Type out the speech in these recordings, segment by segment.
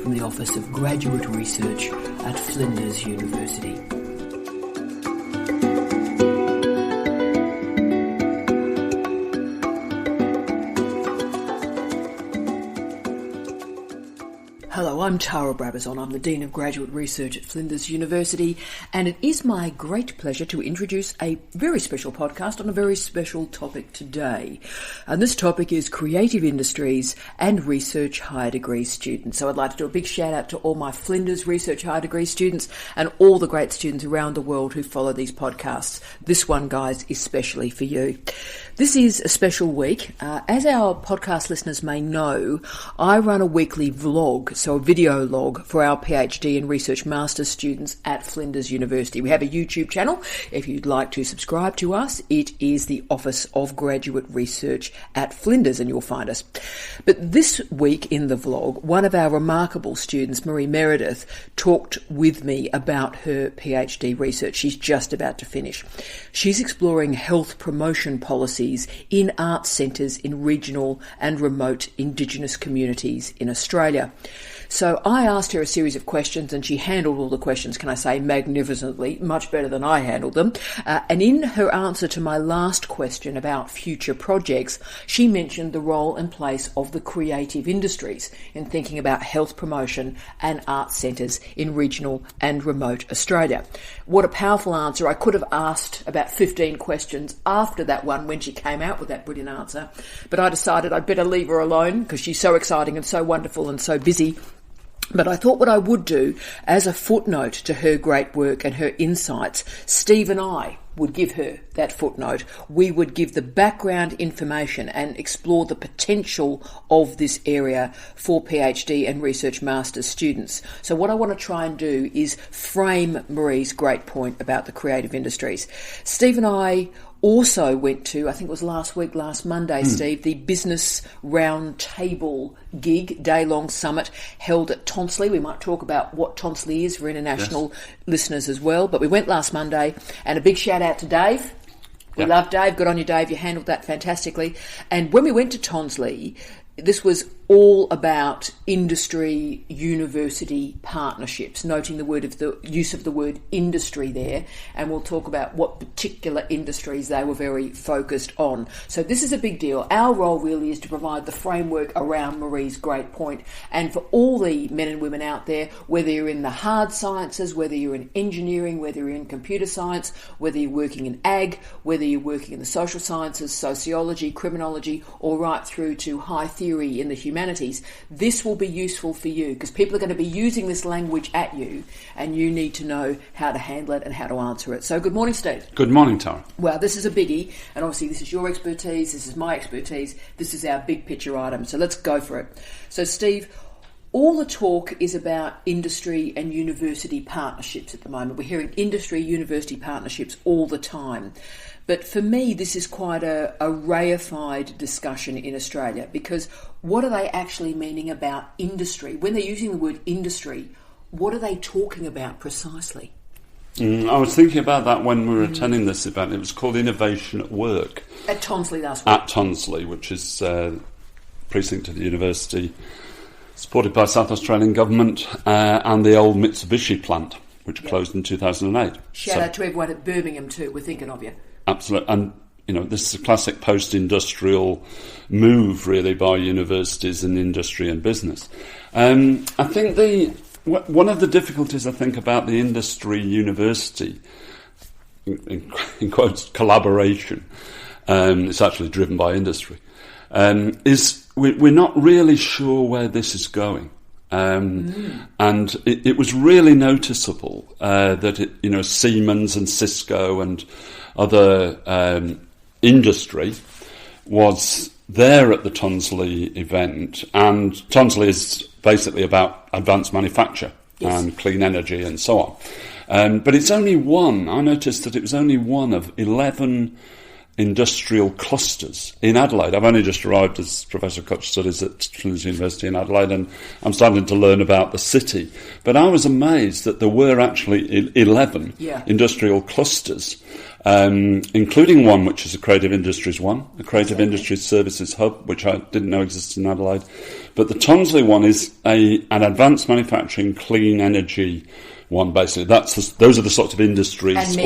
from the Office of Graduate Research at Flinders University. Hello, I'm Tara Brabazon. I'm the Dean of Graduate Research at Flinders University, and it is my great pleasure to introduce a very special podcast on a very special topic today. And this topic is creative industries and research higher degree students. So I'd like to do a big shout out to all my Flinders Research higher degree students and all the great students around the world who follow these podcasts. This one, guys, is specially for you. This is a special week. As our podcast listeners may know, I run a weekly vlog, so a video log for our PhD and Research Masters students at Flinders University. We have a YouTube channel. If you'd like to subscribe to us, it is the Office of Graduate Research at Flinders, and you'll find us. But this week in the vlog, one of our remarkable students, Marie Meredith, talked with me about her PhD research. She's just about to finish. She's exploring health promotion policies in arts centres in regional and remote Indigenous communities in Australia. So I asked her a series of questions, and she handled all the questions, can I say, magnificently, much better than I handled them. And in her answer to my last question about future projects, she mentioned the role and place of the creative industries in thinking about health promotion and arts centres in regional and remote Australia. What a powerful answer. I could have asked about 15 questions after that one when she came out with that brilliant answer, but I decided I'd better leave her alone because she's so exciting and so wonderful and so busy. But I thought what I would do, as a footnote to her great work and her insights, Steve and I would give her that footnote. We would give the background information and explore the potential of this area for PhD and Research Masters students. So what I want to try and do is frame Marie's great point about the creative industries. Steve and I also went to, I think it was last Monday, Steve, the Business Roundtable gig, day-long summit held at Tonsley. We might talk about what Tonsley is for international listeners as well. But we went last Monday, and a big shout out to Dave. We love Dave. Good on you, Dave. You handled that fantastically. And when we went to Tonsley, this was all about industry-university partnerships, noting the use of the word industry there, and we'll talk about what particular industries they were very focused on. So this is a big deal. Our role really is to provide the framework around Marie's great point, and for all the men and women out there, whether you're in the hard sciences, whether you're in engineering, whether you're in computer science, whether you're working in ag, whether you're working in the social sciences, sociology, criminology, or right through to high theory in the humanities, this will be useful for you because people are going to be using this language at you, and you need to know how to handle it and how to answer it. So good morning, Steve. Good morning, Tara. Well, this is a biggie, and obviously this is your expertise, this is my expertise, this is our big picture item, so let's go for it. So Steve, all the talk is about industry and university partnerships at the moment. We're hearing industry-university partnerships all the time. But for me, this is quite a reified discussion in Australia, because what are they actually meaning about industry? When they're using the word industry, what are they talking about precisely? I was thinking about that when we were attending this event. It was called Innovation at Work. At Tonsley last week. At Tonsley, which is precinct of the university, supported by South Australian Government and the old Mitsubishi plant, which closed in 2008. Shout out to everyone at Birmingham too. We're thinking of you. Absolutely. And, this is a classic post-industrial move, really, by universities in industry and business. I think one of the difficulties, I think, about the industry-university, in quotes, collaboration, it's actually driven by industry, is we're not really sure where this is going. And it was really noticeable that Siemens and Cisco and other industry was there at the Tonsley event, and Tonsley is basically about advanced manufacture and clean energy and so on. But it's only one. I noticed that it was only one of 11 industrial clusters in Adelaide. I've only just arrived as Professor of Cultural Studies at Flinders University in Adelaide, and I'm starting to learn about the city. But I was amazed that there were actually 11 industrial clusters including one which is a Creative Industries one, a Creative Industries Services Hub, which I didn't know existed in Adelaide. But the Tonsley one is an advanced manufacturing clean energy one, basically. Those are the sorts of industries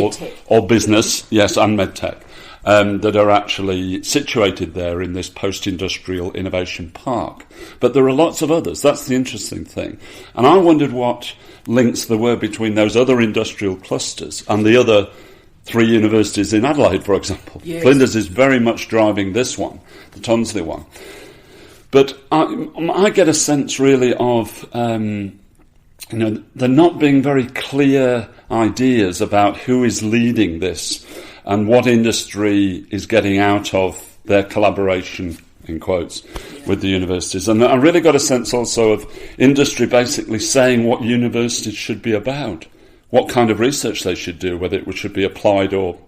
or business, yes, and medtech, that are actually situated there in this post-industrial innovation park. But there are lots of others. That's the interesting thing. And I wondered what links there were between those other industrial clusters and the other 3 universities in Adelaide, for example. Yes. Flinders is very much driving this one, the Tonsley one. But I get a sense, really, of there not being very clear ideas about who is leading this and what industry is getting out of their collaboration, in quotes, with the universities. And I really got a sense also of industry basically saying what universities should be about, what kind of research they should do, whether it should be applied or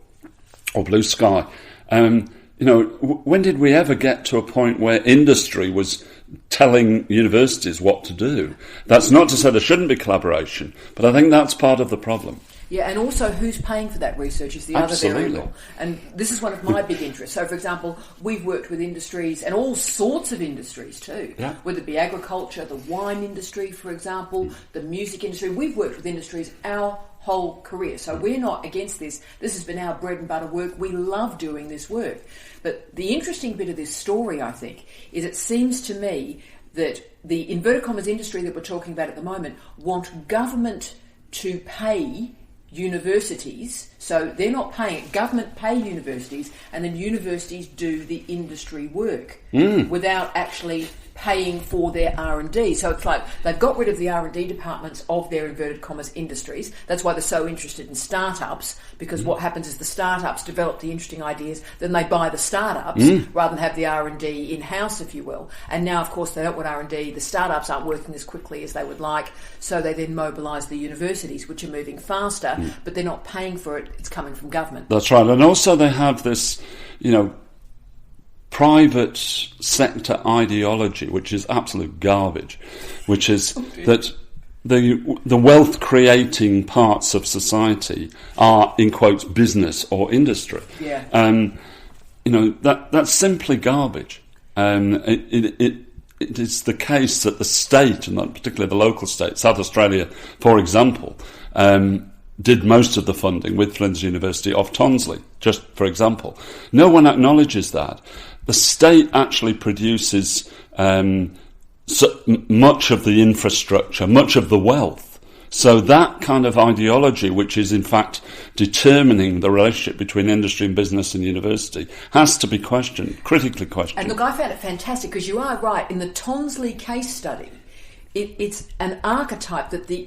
blue sky. When did we ever get to a point where industry was telling universities what to do? That's not to say there shouldn't be collaboration, but I think that's part of the problem. Yeah, and also who's paying for that research is the other variable. And this is one of my big interests. So, for example, we've worked with industries, and all sorts of industries too, whether it be agriculture, the wine industry, for example, the music industry. We've worked with industries our whole career. So we're not against this. This has been our bread and butter work. We love doing this work. But the interesting bit of this story, I think, is it seems to me that the inverted commas industry that we're talking about at the moment want government to pay universities, so they're not paying it. Government pay universities, and then universities do the industry work without actually paying for their R&D. So it's like they've got rid of the R&D departments of their inverted commas industries. That's why they're so interested in startups, because what happens is the startups develop the interesting ideas, then they buy the startups rather than have the R&D in-house, if you will. And now, of course, they don't want R&D. The startups aren't working as quickly as they would like, so they then mobilise the universities, which are moving faster, but they're not paying for it. It's coming from government. That's right. And also they have this, private sector ideology, which is absolute garbage, which is that the wealth creating parts of society are, in quotes, business or industry. That's simply garbage. It is the case that the state, and particularly the local state, South Australia, for example, did most of the funding with Flinders University of Tonsley, just for example. No one acknowledges that. The state actually produces much of the infrastructure, much of the wealth. So that kind of ideology, which is in fact determining the relationship between industry and business and university, has to be questioned, critically questioned. And look, I found it fantastic, because you are right. In the Tonsley case study, it's an archetype that the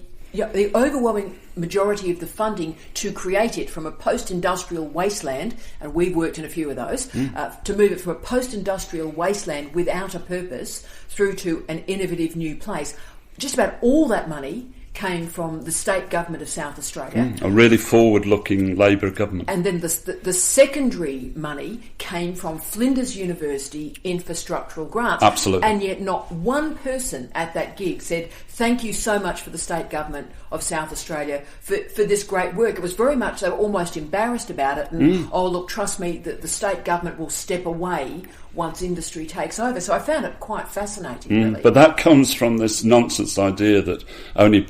overwhelming majority of the funding to create it from a post-industrial wasteland, and we've worked in a few of those, to move it from a post-industrial wasteland without a purpose through to an innovative new place. Just about all that money came from the state government of South Australia. A really forward-looking Labor government. And then the secondary money came from Flinders University infrastructural grants. Absolutely. And yet not one person at that gig said, thank you so much for the state government of South Australia for this great work. It was very much, they were almost embarrassed about it. And, oh, look, trust me, the state government will step away once industry takes over. So I found it quite fascinating, really. But that comes from this nonsense idea that only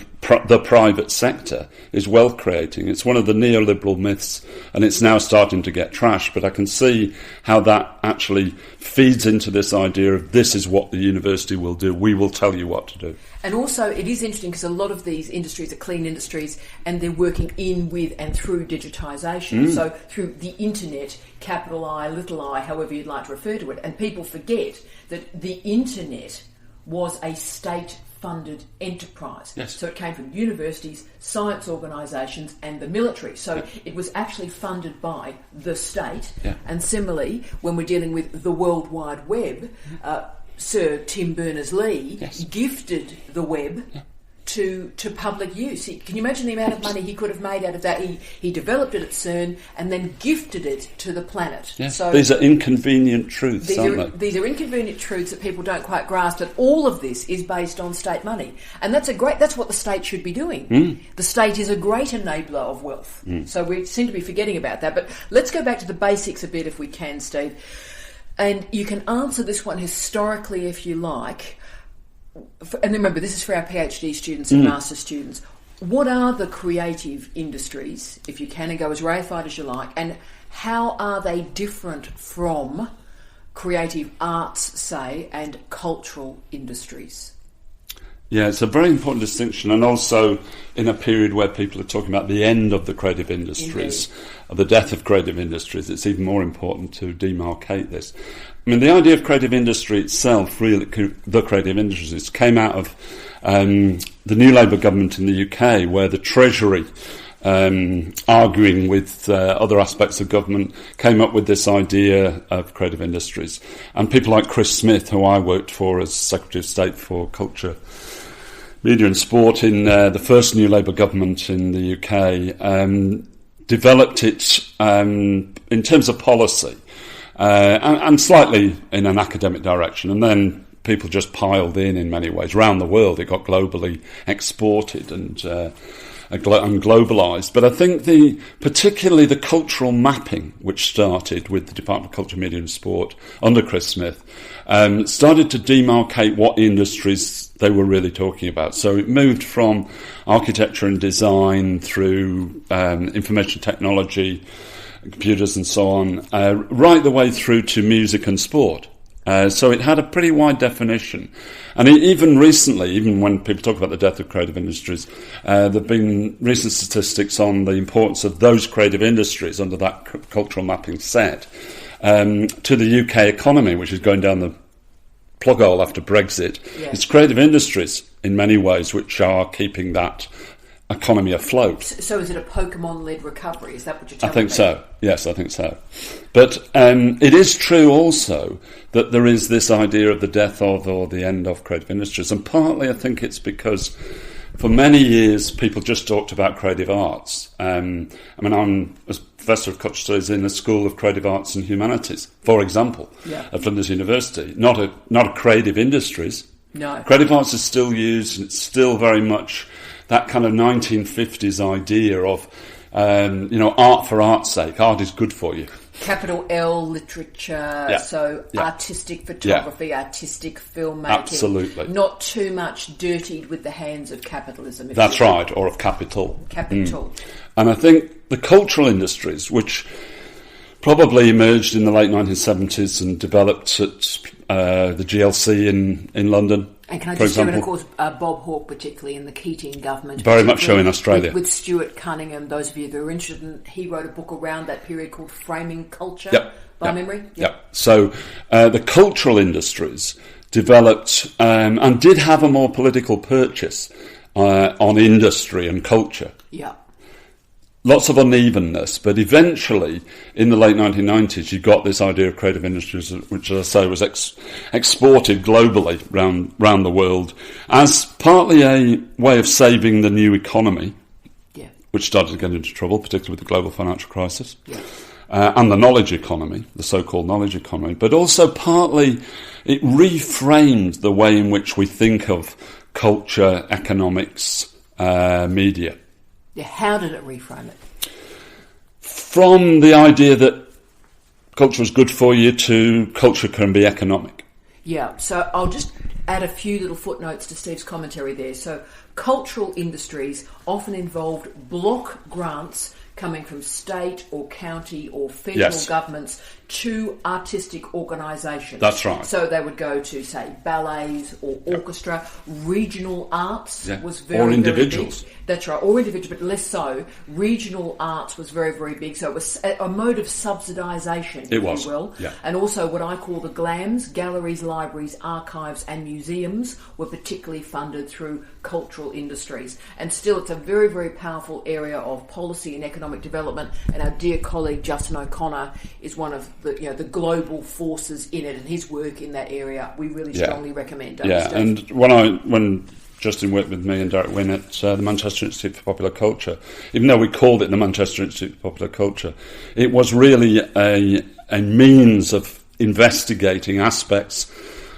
the private sector is wealth creating. It's one of the neoliberal myths, and it's now starting to get trashed. But I can see how that actually feeds into this idea of this is what the university will do. We will tell you what to do. And also, it is interesting because a lot of these industries are clean industries, and they're working in, with and through digitisation. So through the internet, capital I, little I, however you'd like to refer to it. And people forget that the internet was a state-funded enterprise. Yes. So it came from universities, science organisations and the military. So it was actually funded by the state. And similarly, when we're dealing with the World Wide Web, Sir Tim Berners-Lee gifted the web to public use. Can you imagine the amount of money he could have made out of that? He developed it at CERN and then gifted it to the planet. Yeah. So these are inconvenient truths, aren't they? These are inconvenient truths that people don't quite grasp, that all of this is based on state money. And that's what the state should be doing. The state is a great enabler of wealth. So we seem to be forgetting about that. But let's go back to the basics a bit if we can, Steve. And you can answer this one historically if you like. And remember, this is for our PhD students and master students. What are the creative industries, if you can, and go as reified as you like, and how are they different from creative arts, say, and cultural industries? Yeah, it's a very important distinction, and also in a period where people are talking about the end of the creative industries, the death of creative industries, it's even more important to demarcate this. I mean, the idea of creative industry itself, really, the creative industries, came out of the New Labour government in the UK, where the Treasury, arguing with other aspects of government, came up with this idea of creative industries. And people like Chris Smith, who I worked for as Secretary of State for Culture, Media and Sport in the first New Labour government in the UK, developed it in terms of policy and slightly in an academic direction. And then people just piled in many ways. Around the world, it got globally exported and globalised. But I think particularly the cultural mapping, which started with the Department of Culture, Media and Sport under Chris Smith, started to demarcate what industries they were really talking about. So it moved from architecture and design through information technology, computers and so on, right the way through to music and sport. So it had a pretty wide definition. And even recently, even when people talk about the death of creative industries, there have been recent statistics on the importance of those creative industries under that cultural mapping set to the UK economy, which is going down the plug hole after Brexit. Yeah. It's creative industries, in many ways, which are keeping that economy afloat. So is it a Pokemon-led recovery? Is that what you're telling me? I think so. Yes, I think so. But it is true also that there is this idea of the death of or the end of creative industries. And partly I think it's because for many years people just talked about creative arts. I'm a Professor of Cultural Studies in the School of Creative Arts and Humanities, for example, at Flinders University. Not a creative industries. No. Creative arts is still used, and it's still very much that kind of 1950s idea of, art for art's sake. Art is good for you. Capital L literature, artistic photography, artistic filmmaking. Absolutely. Not too much dirtied with the hands of capitalism. That's right, or of capital. Capital. And I think the cultural industries, which probably emerged in the late 1970s and developed at the GLC in London. And can I just say, and of course, Bob Hawke, particularly in the Keating government. Very much so in Australia. With Stuart Cunningham, those of you that are interested, he wrote a book around that period called Framing Culture, by memory. Yep. So the cultural industries developed and did have a more political purchase on industry and culture. Yeah. Lots of unevenness, but eventually, in the late 1990s, you got this idea of creative industries, which, as I say, was exported globally round the world as partly a way of saving the new economy, which started to get into trouble, particularly with the global financial crisis, and the knowledge economy, the so-called knowledge economy, but also partly it reframed the way in which we think of culture, economics, media. Yeah, how did it reframe it? From the idea that culture is good for you to culture can be economic. Yeah, so I'll just add a few little footnotes to Steve's commentary there. So cultural industries often involved block grants coming from state or county or federal governments to artistic organisations. That's right. So they would go to, say, ballets or orchestra. Regional arts was very, or individuals. Very big. That's right, or individuals, but less so. Regional arts was very, very big. So it was a mode of subsidisation, if you will. Yeah. And also what I call the GLAMs, galleries, libraries, archives and museums, were particularly funded through cultural industries. And still, it's a very, very powerful area of policy and economic development. And our dear colleague Justin O'Connor is one of the global forces in it, and his work in that area we really strongly recommend. And when Justin worked with me and Derek Wynne at the Manchester Institute for Popular Culture. Even though we called it the Manchester Institute for Popular Culture, it was really a means of investigating aspects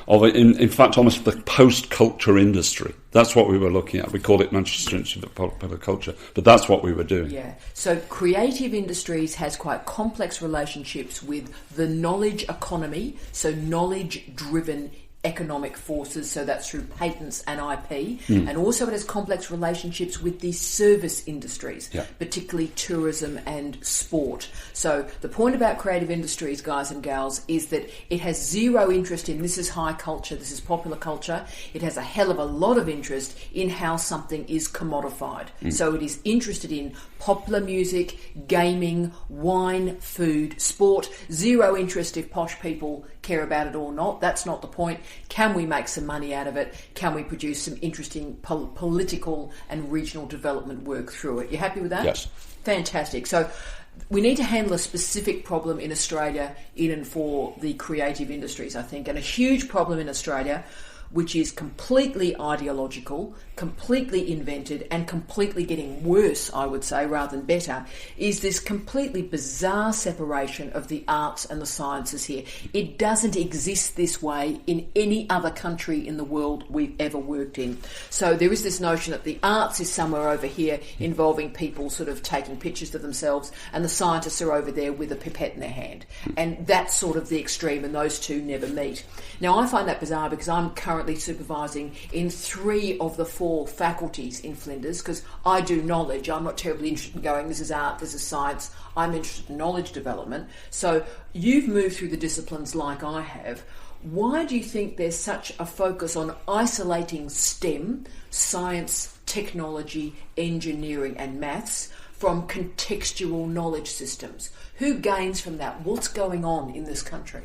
of it, in fact, almost the post-culture industry. That's what we were looking at. We called it Manchester Institute for Popular Culture, but that's what we were doing. Yeah. So creative industries has quite complex relationships with the knowledge economy, so knowledge-driven economic forces, so that's through patents and IP, and also it has complex relationships with the service industries, particularly tourism and sport. So the point about creative industries, guys and gals, is that it has zero interest in this is high culture, this is popular culture. It has a hell of a lot of interest in how something is commodified. So it is interested in popular music, gaming, wine, food, sport. Zero interest if posh people care about it or not. That's not the point. Can we make some money out of it? Can we produce some interesting political and regional development work through it? You happy with that? Yes. Fantastic. So we need to handle a specific problem in Australia in and for the creative industries, I think, and a huge problem in Australia, which is completely ideological, completely invented, and completely getting worse, I would say, rather than better, is this completely bizarre separation of the arts and the sciences here. It doesn't exist this way in any other country in the world we've ever worked in. So there is this notion that the arts is somewhere over here involving people sort of taking pictures of themselves, and the scientists are over there with a pipette in their hand. And that's sort of the extreme, and those two never meet. Now, I find that bizarre because I'm currently supervising in 3 of the 4 faculties in Flinders, because I do knowledge. I'm not terribly interested in going, this is art, this is science. I'm interested in knowledge development. So you've moved through the disciplines like I have. Why do you think there's such a focus on isolating STEM, science, technology, engineering and maths, from contextual knowledge systems? Who gains from that? What's going on in this country?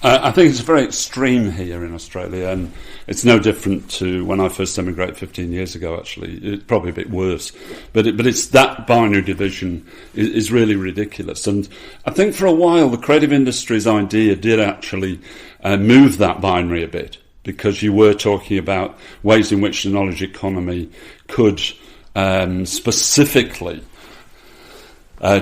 I think it's very extreme here in Australia, and it's no different to when I first emigrated 15 years ago, actually. It's probably a bit worse. But it's that binary division is really ridiculous. And I think for a while the creative industries idea did actually move that binary a bit, because you were talking about ways in which the knowledge economy could specifically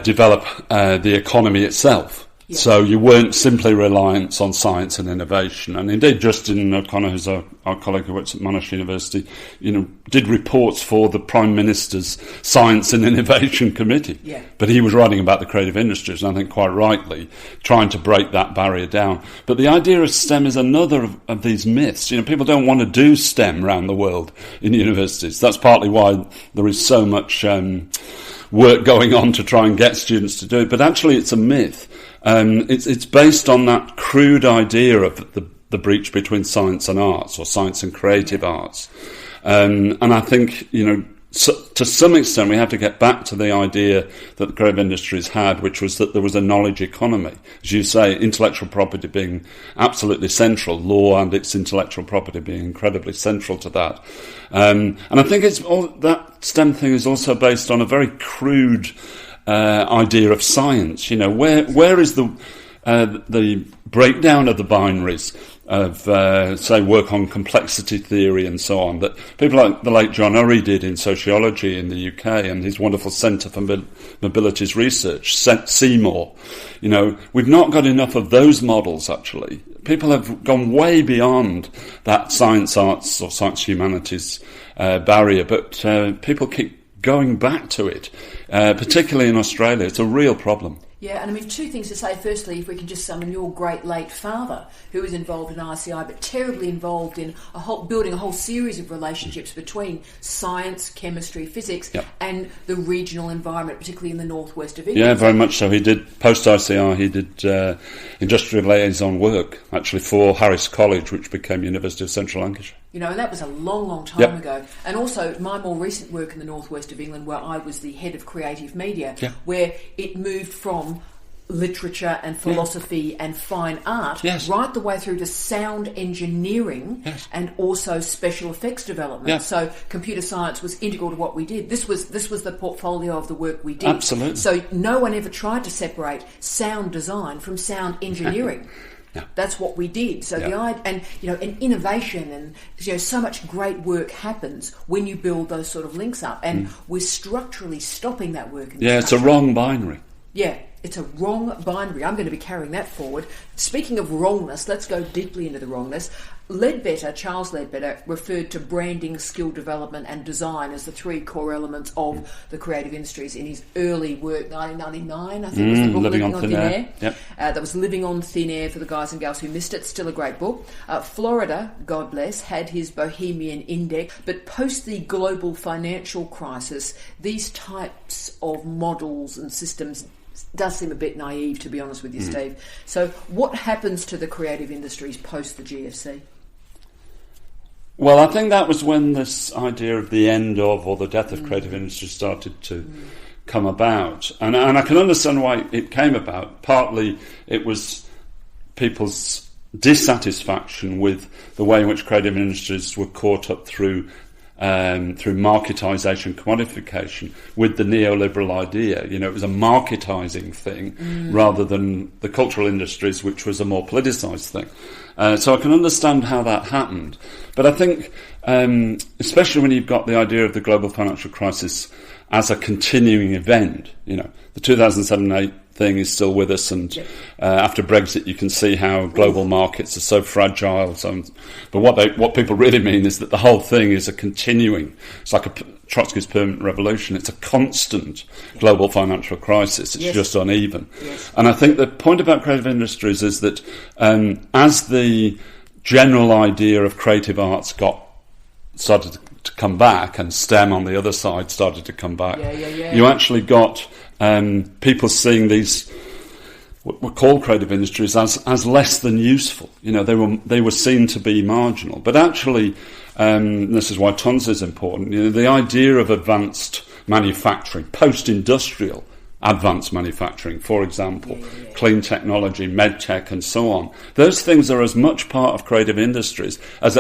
develop the economy itself. Yeah. So you weren't simply reliant on science and innovation. And indeed, Justin O'Connor, who's our colleague who works at Monash University, did reports for the Prime Minister's Science and Innovation Committee. Yeah. But he was writing about the creative industries, and I think quite rightly, trying to break that barrier down. But the idea of STEM is another of these myths. People don't want to do STEM around the world in universities. That's partly why there is so much work going on to try and get students to do it. But actually, it's a myth. It's based on that crude idea of the breach between science and arts, or science and creative arts. And I think, to some extent, we have to get back to the idea that the creative industries had, which was that there was a knowledge economy. As you say, intellectual property being absolutely central, law and its intellectual property being incredibly central to that. And I think that STEM thing is also based on a very crude idea of science. Where is the breakdown of the binaries of, say, work on complexity theory and so on, that people like the late John Urry did in sociology in the UK, and his wonderful Centre for Mobilities Research, Seymour. We've not got enough of those models, actually. People have gone way beyond that science, arts, or science humanities barrier, but people keep going back to it, particularly in Australia. It's a real problem. Yeah, and 2 things to say. Firstly, if we can just summon your great late father, who was involved in ICI, but terribly involved in building a whole series of relationships between science, chemistry, physics, and the regional environment, particularly in the northwest of England. Yeah, very much so. He did, post-ICI, he did industrial liaison work, actually, for Harris College, which became University of Central Lancashire. And that was a long, long time ago. And also my more recent work in the northwest of England, where I was the head of creative media, where it moved from literature and philosophy and fine art right the way through to sound engineering and also special effects development. So computer science was integral to what we did. This was the portfolio of the work we did. Absolutely. So no one ever tried to separate sound design from sound engineering. Yeah. That's what we did. So and innovation and so much great work happens when you build those sort of links up, and we're structurally stopping that work. It's a wrong binary. Yeah, it's a wrong binary. I'm going to be carrying that forward. Speaking of wrongness, let's go deeply into the wrongness. Charles Ledbetter, referred to branding, skill development and design as the three core elements of the creative industries in his early work, 1999, I think was the book, Living on Thin Air. Yep. That was Living on Thin Air for the guys and gals who missed it. Still a great book. Florida, God bless, had his Bohemian Index, but post the global financial crisis, these types of models and systems does seem a bit naive, to be honest with you, Steve. So what happens to the creative industries post the GFC? Well, I think that was when this idea of the end of or the death of creative industry started to come about. And I can understand why it came about. Partly it was people's dissatisfaction with the way in which creative industries were caught up through marketisation, commodification, with the neoliberal idea. It was a marketising thing rather than the cultural industries, which was a more politicised thing. So I can understand how that happened. But I think, especially when you've got the idea of the global financial crisis as a continuing event, the 2007-8 thing is still with us, and after Brexit you can see how global markets are so fragile. But what people really mean is that the whole thing is a continuing, it's like a Trotsky's permanent revolution, it's a constant global financial crisis, it's just uneven. And I think the point about creative industries is that as the general idea of creative arts started to come back, and STEM on the other side started to come back, you actually got people seeing these what were called creative industries as less than useful. They were seen to be marginal. But actually, this is why Tonsley is important. The idea of advanced manufacturing, post-industrial advanced manufacturing, for example, clean technology, medtech, and so on. Those things are as much part of creative industries as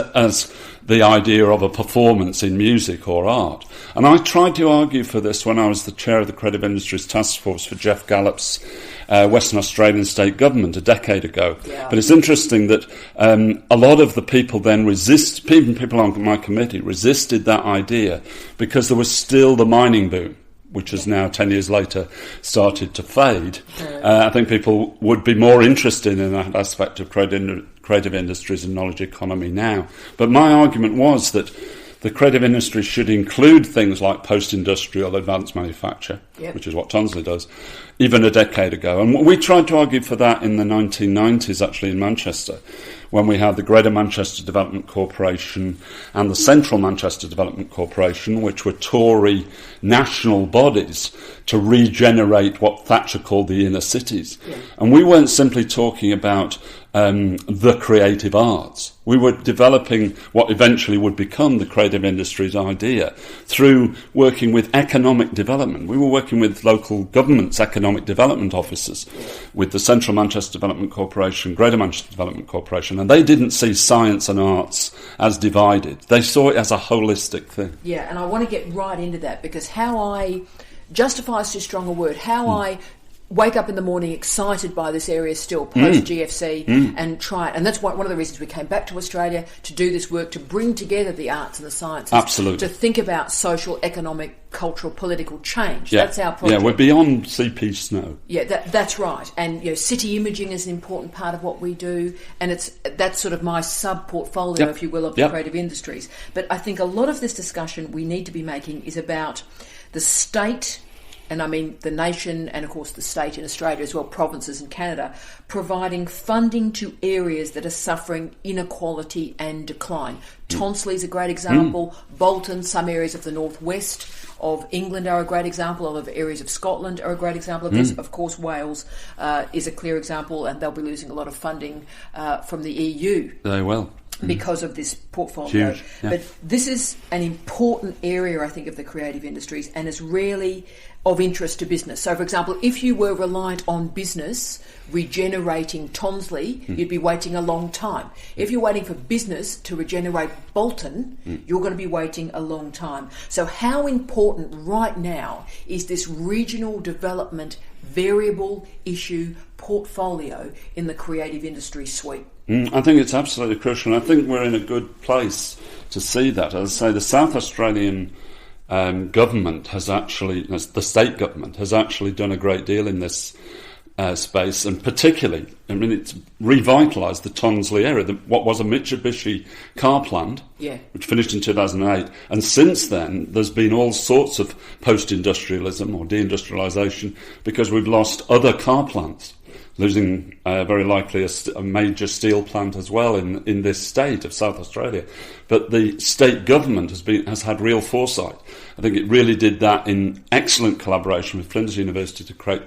the idea of a performance in music or art. And I tried to argue for this when I was the chair of the Creative Industries Task Force for Jeff Gallup's Western Australian state government a decade ago. Yeah. But it's interesting that a lot of the people then even people on my committee resisted that idea because there was still the mining boom, which has now, 10 years later, started to fade. I think people would be more interested in that aspect of creative industries and knowledge economy now. But my argument was that the creative industry should include things like post-industrial advanced manufacture, which is what Tonsley does, even a decade ago. And we tried to argue for that in the 1990s, actually, in Manchester, when we had the Greater Manchester Development Corporation and the Central Manchester Development Corporation, which were Tory national bodies to regenerate what Thatcher called the inner cities. Yeah. And we weren't simply talking about the creative arts. We were developing what eventually would become the creative industries idea through working with economic development. We were working with local governments' economic development officers, with the Central Manchester Development Corporation, Greater Manchester Development Corporation, and they didn't see science and arts as divided. They saw it as a holistic thing. Yeah, and I want to get right into that, because justify is too strong a word, I wake up in the morning excited by this area still, post-GFC, and try it. And that's one of the reasons we came back to Australia, to do this work, to bring together the arts and the sciences. Absolutely. To think about social, economic, cultural, political change. Yeah. That's our project. Yeah, we're beyond CP Snow. Yeah, that's right. And city imaging is an important part of what we do, and that's sort of my sub-portfolio, if you will, of the creative industries. But I think a lot of this discussion we need to be making is about the state, and I mean the nation, and of course the state in Australia as well, provinces in Canada, providing funding to areas that are suffering inequality and decline. Tonsley's a great example. Bolton, some areas of the northwest of England are a great example. A lot of areas of Scotland are a great example of this. Of course, Wales is a clear example, and they'll be losing a lot of funding from the EU. They will. Because of this portfolio. Huge, yeah. But this is an important area, I think, of the creative industries, and is really of interest to business. So, for example, if you were reliant on business regenerating Tonsley, you'd be waiting a long time. If you're waiting for business to regenerate Bolton, you're going to be waiting a long time. So how important right now is this regional development variable issue portfolio in the creative industry suite? I think it's absolutely crucial, and I think we're in a good place to see that. As I say, the South Australian government has actually, the state government has actually done a great deal in this space, and particularly, I mean, it's revitalised the Tonsley area, what was a Mitsubishi car plant, which finished in 2008, and since then there's been all sorts of post-industrialism or deindustrialisation because we've lost other car plants, losing very likely a major steel plant as well in this state of South Australia. But the state government has had real foresight. I think it really did that in excellent collaboration with Flinders University to create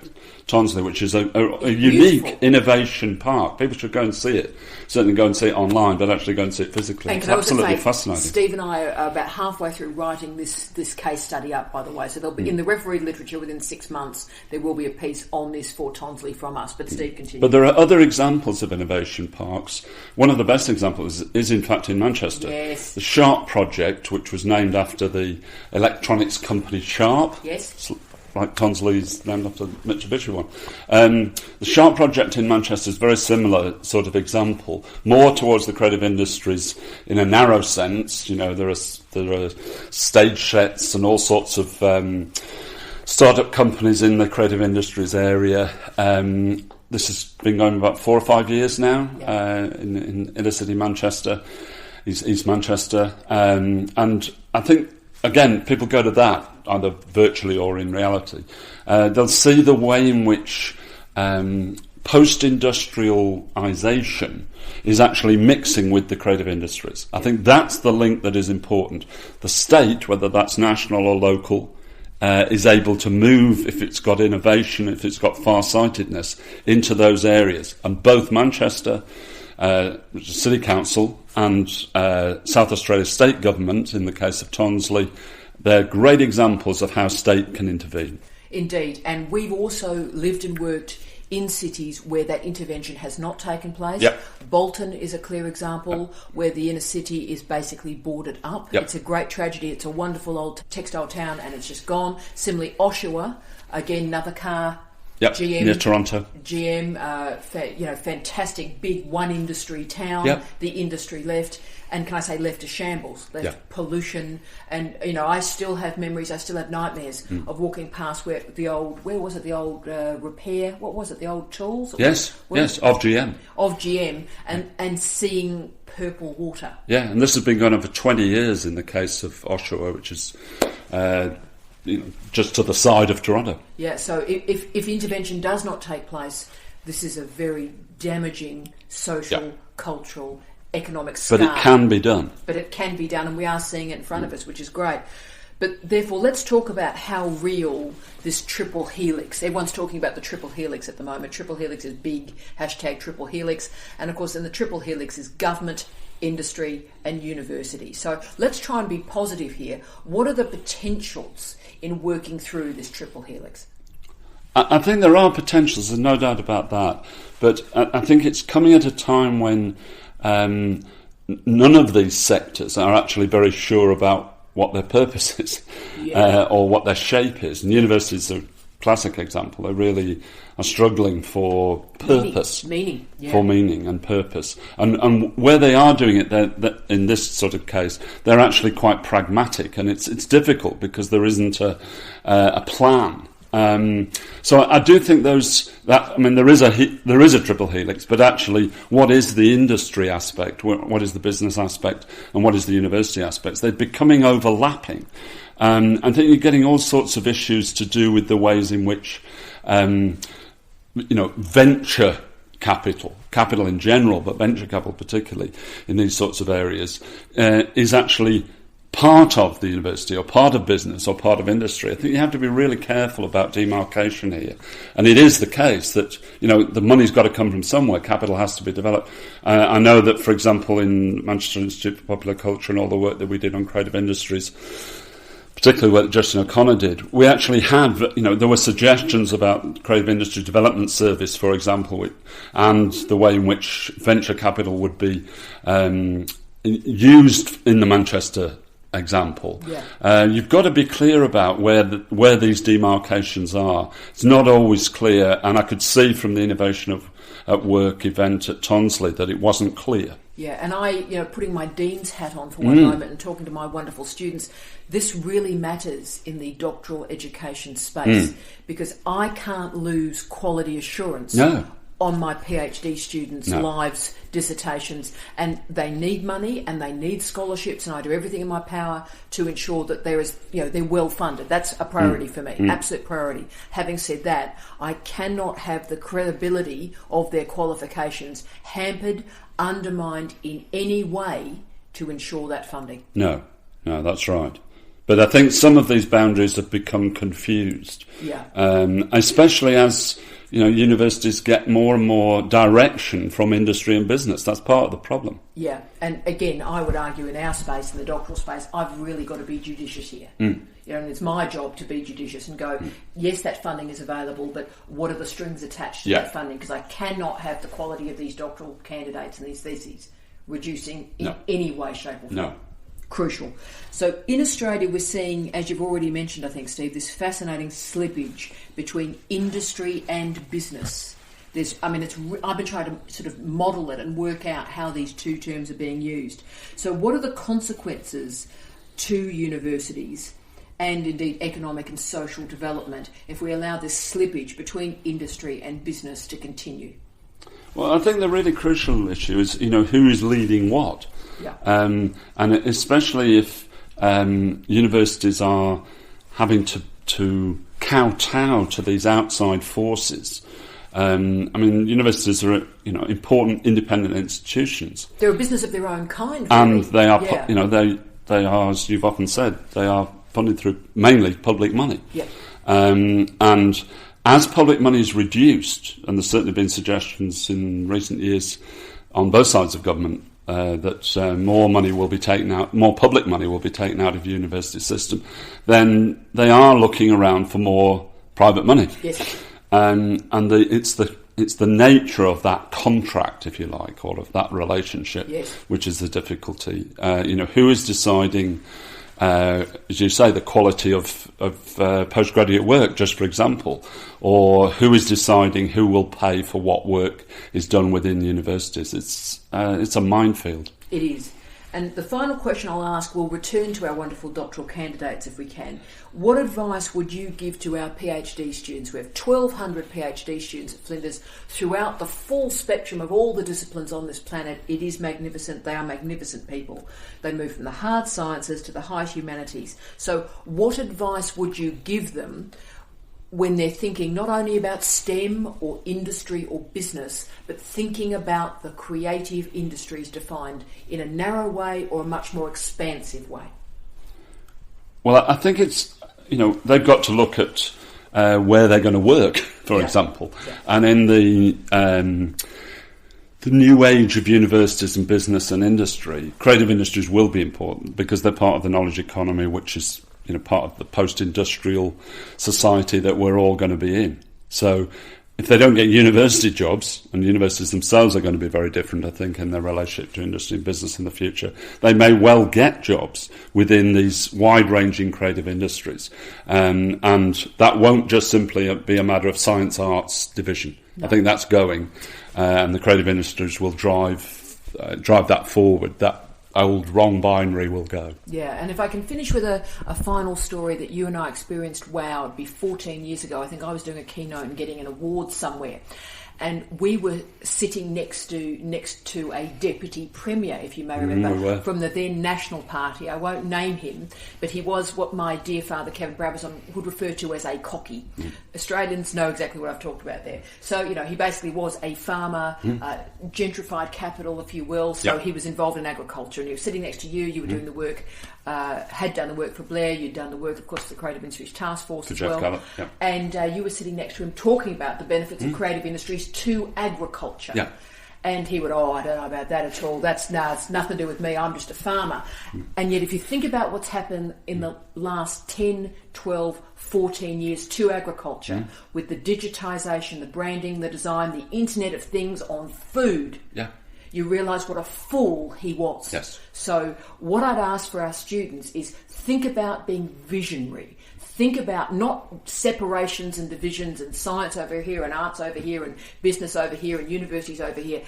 Tonsley, which is a unique innovation park. People should go and see it. Certainly go and see it online, but actually go and see it physically. And it's absolutely fascinating. Steve and I are about halfway through writing this case study up, by the way. So there'll be in the refereed literature within 6 months. There will be a piece on this for Tonsley from us. But Steve, continue. But there are other examples of innovation parks. One of the best examples is in fact in Manchester. Yes. The Sharp project, which was named after the electronics company Sharp. Yes. Like Tonsley's named after the Mitsubishi one. The Sharp project in Manchester is a very similar sort of example, more towards the creative industries in a narrow sense. You know, there are stage sets and all sorts of startup companies in the creative industries area. This has been going about 4 or 5 years now in inner city Manchester, East Manchester, and I think, again, people go to that, either virtually or in reality. They'll see the way in which post-industrialisation is actually mixing with the creative industries. I think that's the link that is important. The state, whether that's national or local, is able to move, if it's got innovation, if it's got far-sightedness, into those areas. And both Manchester City Council and South Australia State Government, in the case of Tonsley, they're great examples of how state can intervene. Indeed, and we've also lived and worked in cities where that intervention has not taken place. Yep. Bolton is a clear example where the inner city is basically boarded up. Yep. It's a great tragedy. It's a wonderful old textile town and it's just gone. Similarly, Oshawa, again, another car. Yep, GM, near Toronto. GM, fantastic big one industry town. Yep. The industry left, and can I say left to shambles, left pollution, and I still have memories, I still have nightmares of walking past the old repair, what was it, the old tools? Yes, of GM. Of GM, and seeing purple water. Yeah, and this has been going on for 20 years in the case of Oshawa, which is just to the side of Toronto. Yeah, so if intervention does not take place, this is a very damaging social, cultural, economic scar. But it can be done. But it can be done, and we are seeing it in front of us, which is great. But therefore, let's talk about how real this triple helix. Everyone's talking about the triple helix at the moment. Triple helix is big, #triple helix. And of course, in the triple helix is government, industry and university. So let's try and be positive here. What are the potentials in working through this triple helix? I think there are potentials, there's no doubt about that. But I think it's coming at a time when none of these sectors are actually very sure about what their purpose is or what their shape is. And universities are a classic example. They really are struggling for purpose. Meaning. For meaning and purpose. And where they are doing it, in this sort of case, they're actually quite pragmatic. And it's difficult because there isn't a plan. So I do think there is a triple helix, but actually, what is the industry aspect? What is the business aspect? And what is the university aspect? They're becoming overlapping. I think you're getting all sorts of issues to do with the ways in which, venture capital in general, but venture capital particularly in these sorts of areas, is actually part of the university or part of business or part of industry. I think you have to be really careful about demarcation here. And it is the case that, the money's got to come from somewhere. Capital has to be developed. I know that, for example, in Manchester Institute for Popular Culture and all the work that we did on creative industries, particularly what Justin O'Connor did, we actually had, there were suggestions about creative industry development service, for example, and the way in which venture capital would be used in the Manchester example. Yeah. You've got to be clear about where these demarcations are. It's not always clear, and I could see from the Innovation at Work event at Tonsley that it wasn't clear. Yeah, and I, putting my Dean's hat on for one moment and talking to my wonderful students, this really matters in the doctoral education space because I can't lose quality assurance on my PhD students' lives, dissertations, and they need money and they need scholarships, and I do everything in my power to ensure that they're well funded. That's a priority for me, absolute priority. Having said that, I cannot have the credibility of their qualifications hampered, undermined in any way to ensure that funding. No, that's right. But I think some of these boundaries have become confused. Yeah. Especially as universities get more and more direction from industry and business. That's part of the problem. Yeah, and again, I would argue in our space, in the doctoral space, I've really got to be judicious here. And it's my job to be judicious and go, yes, that funding is available, but what are the strings attached to that funding? Because I cannot have the quality of these doctoral candidates and these theses reducing in any way, shape or form. No. Crucial. So in Australia, we're seeing, as you've already mentioned, I think, Steve, this fascinating slippage between industry and business. I've been trying to sort of model it and work out how these two terms are being used. So what are the consequences to universities and indeed economic and social development if we allow this slippage between industry and business to continue? Well, I think the really crucial issue is, who is leading what? Yeah. And especially if universities are having to kowtow to these outside forces. Universities are, important independent institutions. They're a business of their own kind, really. And they are, they are, as you've often said, they are funded through mainly public money. Yeah. And as public money is reduced, and there's certainly been suggestions in recent years on both sides of government that more money will be taken out, more public money will be taken out of the university system, then they are looking around for more private money. Yes. It's the nature of that contract, if you like, or of that relationship, which is the difficulty. Who is deciding, as you say, the quality of postgraduate work, just for example, or who is deciding who will pay for what work is done within universities? It's a minefield. It is. And the final question I'll ask will return to our wonderful doctoral candidates if we can. What advice would you give to our PhD students? We have 1,200 PhD students at Flinders throughout the full spectrum of all the disciplines on this planet. It is magnificent. They are magnificent people. They move from the hard sciences to the high humanities. So what advice would you give them when they're thinking not only about STEM or industry or business, but thinking about the creative industries defined in a narrow way or a much more expansive way? Well, I think it's, they've got to look at where they're going to work, for example. Yeah. And in the new age of universities and business and industry, creative industries will be important because they're part of the knowledge economy, which is part of the post-industrial society that we're all going to be in. So if they don't get university jobs, and universities themselves are going to be very different, I think, in their relationship to industry and business in the future, they may well get jobs within these wide-ranging creative industries. And that won't just simply be a matter of science arts division. No. I think that's going, and the creative industries will drive that forward. That old wrong binary will go. Yeah, and if I can finish with a final story that you and I experienced, it'd be 14 years ago. I think I was doing a keynote and getting an award somewhere. And we were sitting next to a deputy premier, if you may remember, from the then National Party. I won't name him, but he was what my dear father, Kevin Brabazon, would refer to as a cocky. Australians know exactly what I've talked about there. So, he basically was a farmer, gentrified capital, if you will. So he was involved in agriculture, and he was sitting next to you. You were doing the work, had done the work for Blair. You'd done the work, of course, for the Creative Industries Task Force as well. And you were sitting next to him talking about the benefits of creative industries to agriculture. Yeah. And he would, I don't know about that at all. It's nothing to do with me. I'm just a farmer. And yet if you think about what's happened in the last 10, 12, 14 years to agriculture, with the digitisation, the branding, the design, the Internet of Things on food, you realise what a fool he was. Yes. So what I'd ask for our students is think about being visionary. Think about not separations and divisions and science over here and arts over here and business over here and universities over here.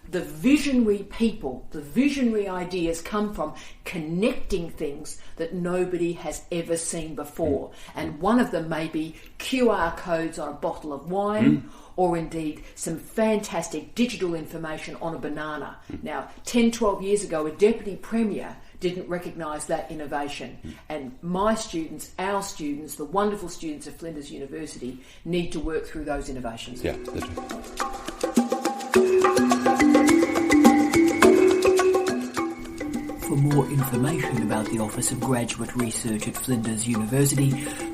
The visionary people, the visionary ideas come from connecting things that nobody has ever seen before. And one of them may be QR codes on a bottle of wine, or indeed some fantastic digital information on a banana. Now, 10, 12 years ago, a deputy premier didn't recognise that innovation. And my students, our students, the wonderful students of Flinders University need to work through those innovations. Yeah, they do. For more information about the Office of Graduate Research at Flinders University,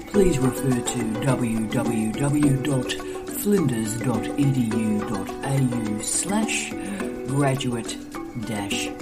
please refer to www.flinders.edu.au/graduate-research.